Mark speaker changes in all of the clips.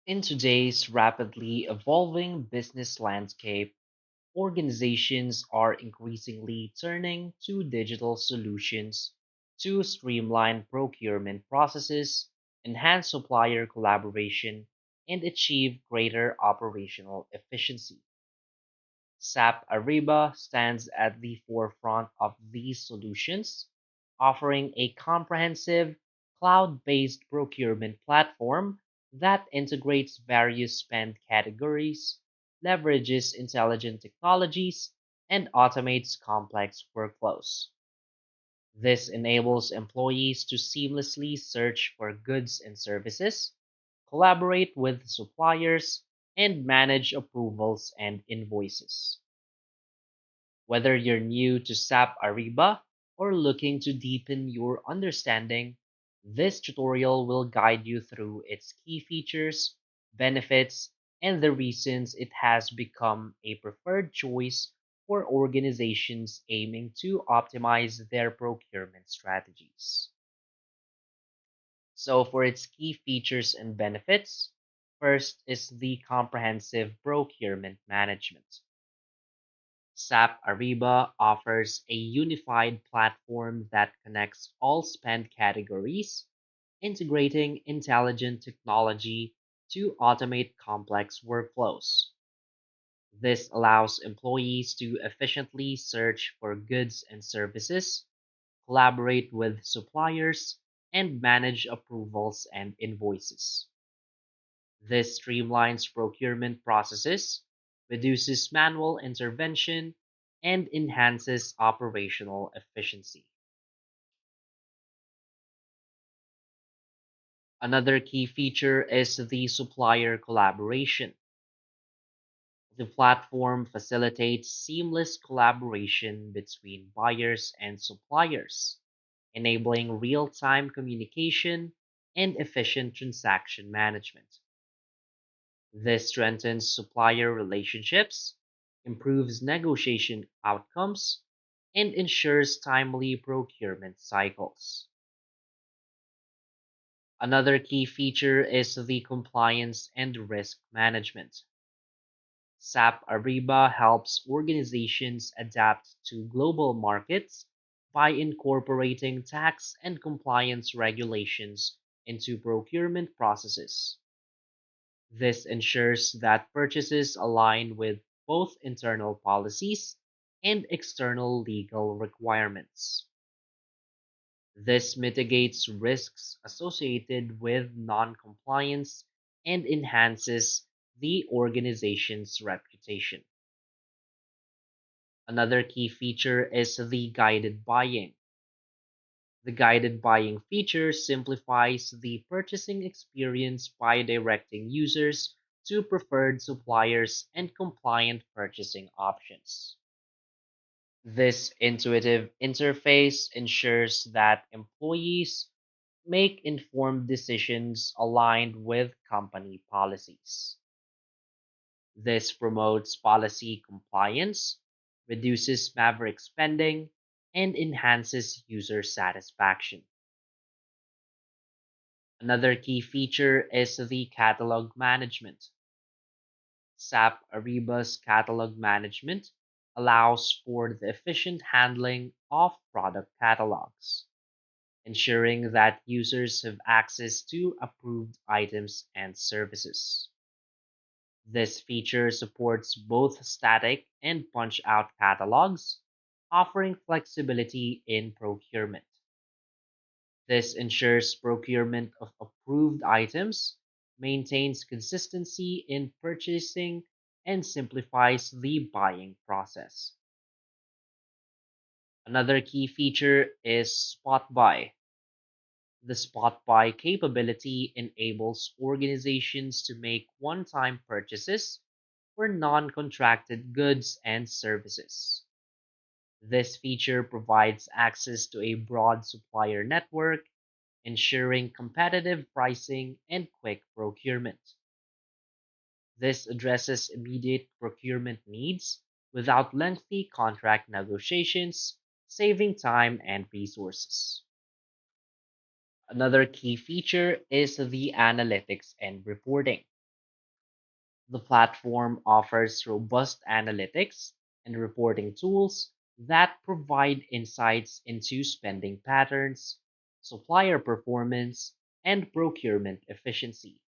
Speaker 1: In today's rapidly evolving business landscape, organizations are increasingly turning to digital solutions to streamline procurement processes, enhance supplier collaboration, and achieve greater operational efficiency. SAP Ariba stands at the forefront of these solutions, offering a comprehensive cloud-based procurement platform that integrates various spend categories, leverages intelligent technologies, and automates complex workflows. This enables employees to seamlessly search for goods and services, collaborate with suppliers, and manage approvals and invoices. Whether you're new to SAP Ariba or looking to deepen your understanding, this tutorial will guide you through its key features, benefits, and the reasons it has become a preferred choice for organizations aiming to optimize their procurement strategies. So, for its key features and benefits, first is the comprehensive procurement management. SAP Ariba offers a unified platform that connects all spend categories, integrating intelligent technology to automate complex workflows. This allows employees to efficiently search for goods and services, collaborate with suppliers, and manage approvals and invoices. This streamlines procurement processes, reduces manual intervention, and enhances operational efficiency. Another key feature is the supplier collaboration. The platform facilitates seamless collaboration between buyers and suppliers, enabling real time communication and efficient transaction management. This strengthens supplier relationships, improves negotiation outcomes, and ensures timely procurement cycles. Another key feature is the compliance and risk management. SAP Ariba helps organizations adapt to global markets by incorporating tax and compliance regulations into procurement processes. This ensures that purchases align with both internal policies and external legal requirements. This mitigates risks associated with non-compliance and enhances the organization's reputation. Another key feature is the guided buying. The guided buying feature simplifies the purchasing experience by directing users to preferred suppliers and compliant purchasing options. This intuitive interface ensures that employees make informed decisions aligned with company policies. This promotes policy compliance, reduces maverick spending, and enhances user satisfaction. Another key feature is the catalog management. SAP Ariba's catalog management allows for the efficient handling of product catalogs, ensuring that users have access to approved items and services. This feature supports both static and punch-out catalogs, offering flexibility in procurement. This ensures procurement of approved items, maintains consistency in purchasing, and simplifies the buying process. Another key feature is spot buy. The spot buy capability enables organizations to make one time purchases for non contracted goods and services. This feature provides access to a broad supplier network, ensuring competitive pricing and quick procurement. This addresses immediate procurement needs without lengthy contract negotiations, saving time and resources. Another key feature is the analytics and reporting. The platform offers robust analytics and reporting tools that provide insights into spending patterns, supplier performance, and procurement efficiency.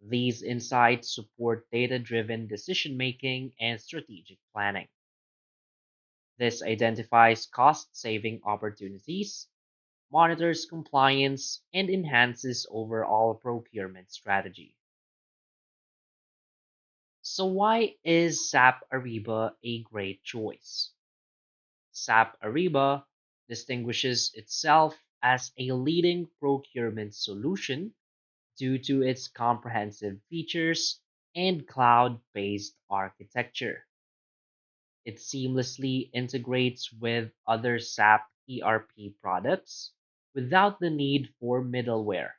Speaker 1: These insights support data driven decision making and strategic planning. This identifies cost saving opportunities, monitors compliance, and enhances overall procurement strategy. So, why is SAP Ariba a great choice? SAP Ariba distinguishes itself as a leading procurement solution due to its comprehensive features and cloud based architecture. It seamlessly integrates with other SAP ERP products without the need for middleware,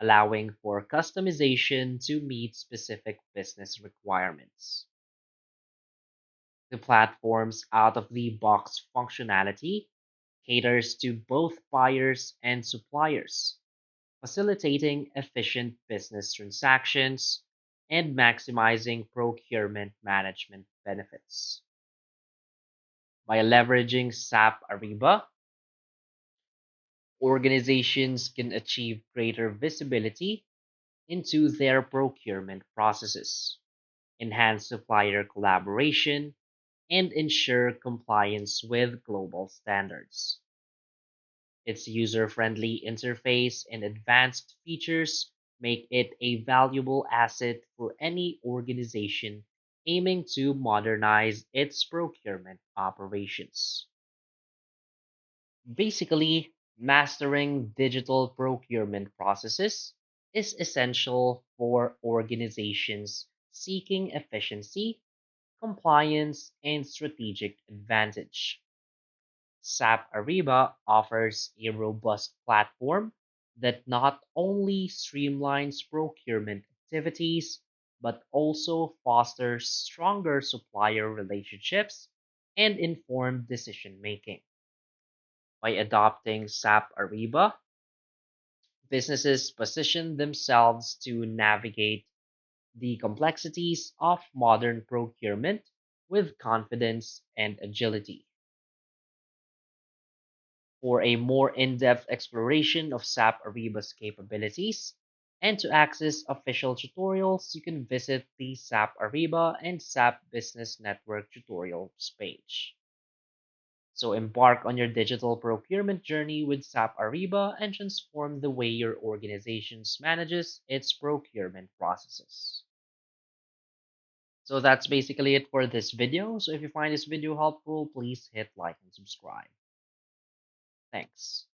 Speaker 1: allowing for customization to meet specific business requirements. The platform's out of the box functionality caters to both buyers and suppliers, facilitating efficient business transactions and maximizing procurement management benefits. By leveraging SAP Ariba, organizations can achieve greater visibility into their procurement processes, enhance supplier collaboration, and ensure compliance with global standards. Its user-friendly interface and advanced features make it a valuable asset for any organization aiming to modernize its procurement operations. Basically, mastering digital procurement processes is essential for organizations seeking efficiency, compliance, and strategic advantage. SAP Ariba offers a robust platform that not only streamlines procurement activities but also fosters stronger supplier relationships and informed decision making. By adopting SAP Ariba, businesses position themselves to navigate the complexities of modern procurement with confidence and agility. For a more in depth exploration of SAP Ariba's capabilities and to access official tutorials, you can visit the SAP Ariba and SAP Business Network tutorials page. So embark on your digital procurement journey with SAP Ariba and transform the way your organization manages its procurement processes. So that's basically it for this video. So if you find this video helpful, please hit like and subscribe. Thanks.